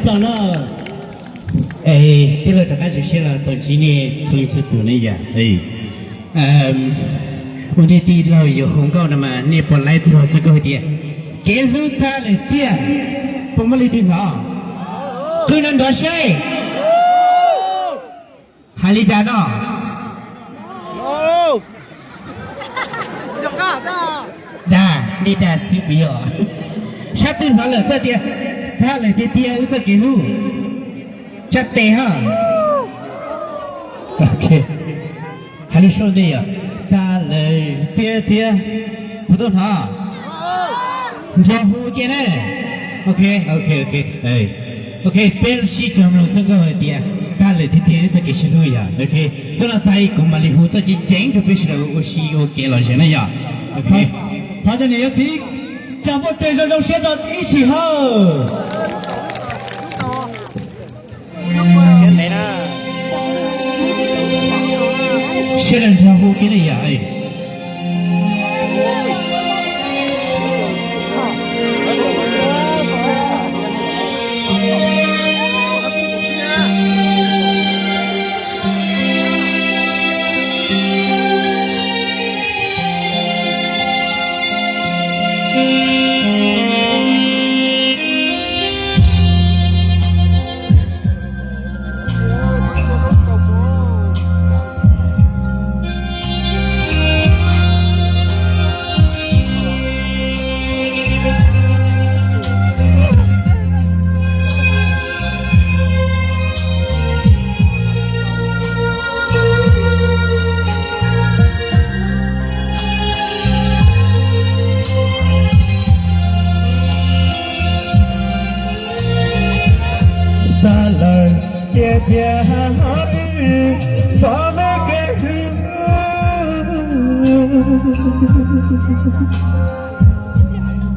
到了，哎，第二个开始写了，本期呢从一次读那个，我的第一老有红高的嘛，你本来调这个的，给后他来点，不么来点啊？可能多少？还里家呢？哦，有干的？那你的是不要？下顿完了这点，他来点点这给路，这对哈。OK， 还是说的呀？他来点点，不懂哈？你叫福建呢 ？OK， 哎 ，OK， 别是讲了这个问题啊。他来点点这个是路呀 ，OK， 这了他一个嘛，你负责进整个必须的，我是我给了钱了呀 ，OK， 他这里要自己。讲不对着，让现场一起吼！先来了，现在称呼给你呀，哎。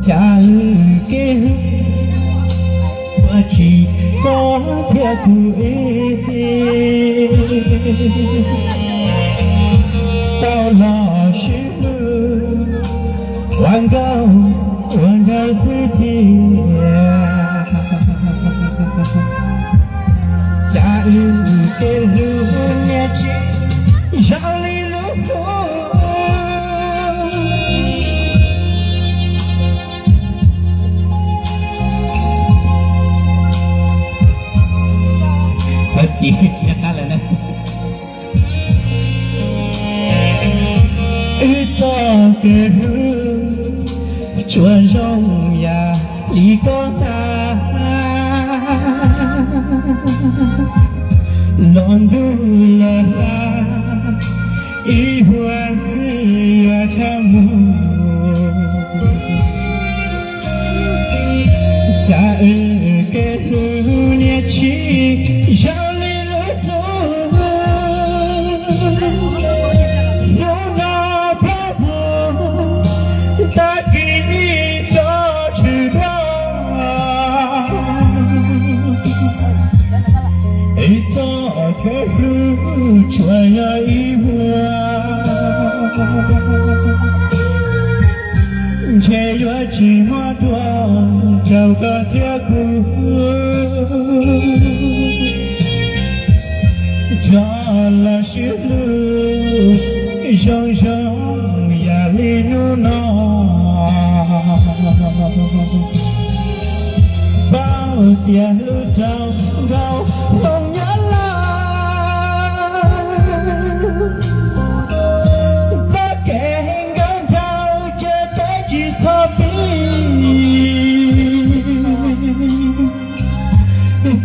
假如给我去高铁古到老时晚高四天，假如给路年轻让你路几大了呢？早个路，做荣呀，离个浪途了，一万四月长路，假如个路年轻。穿呀一碗，千月金马庄找个铁骨，找了些路，声声呀里扭闹，宝殿路找高东呀。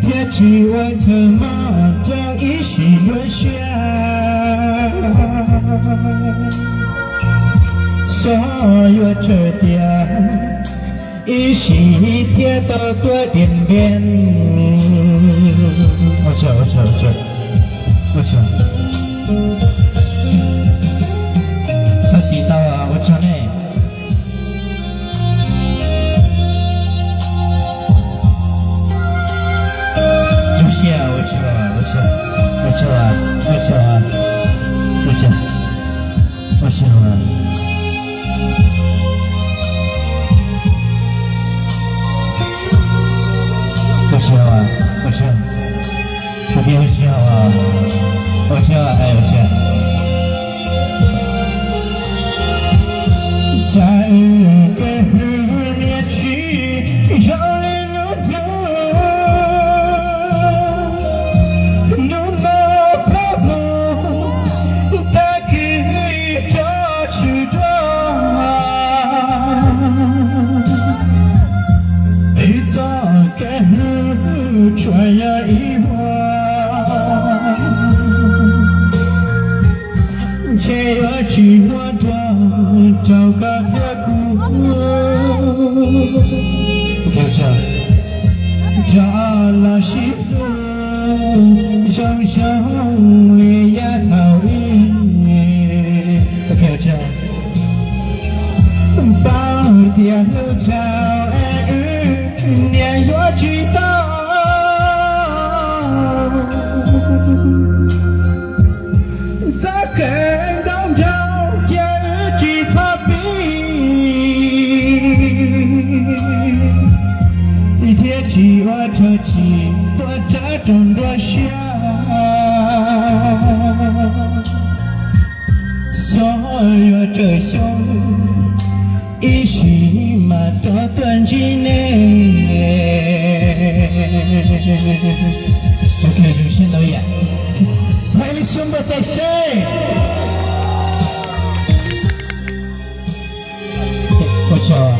天气晚车马这一心月下，所有这点一心天都多点点。我操！他知道啊，我操呢。我操！笑啊，我笑，我别笑啊，我笑啊，哎，我笑。在日灭去，朝里如灯，怒马跑步，打开这时装，一早赶路穿呀一望，前有菊花庄，找个铁骨，我唱。扎拉西夫，想想里呀好意。OK， 我唱。把点后朝年月知道，在跟当中节日记擦笔。一天起我车起，我这种着下，所有这胸一时嘛这段之内。OK， 就先导演，欢迎兄弟在线。我笑啊。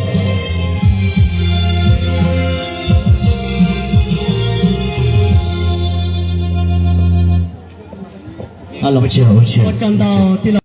啊，老不起，老不起。我站到第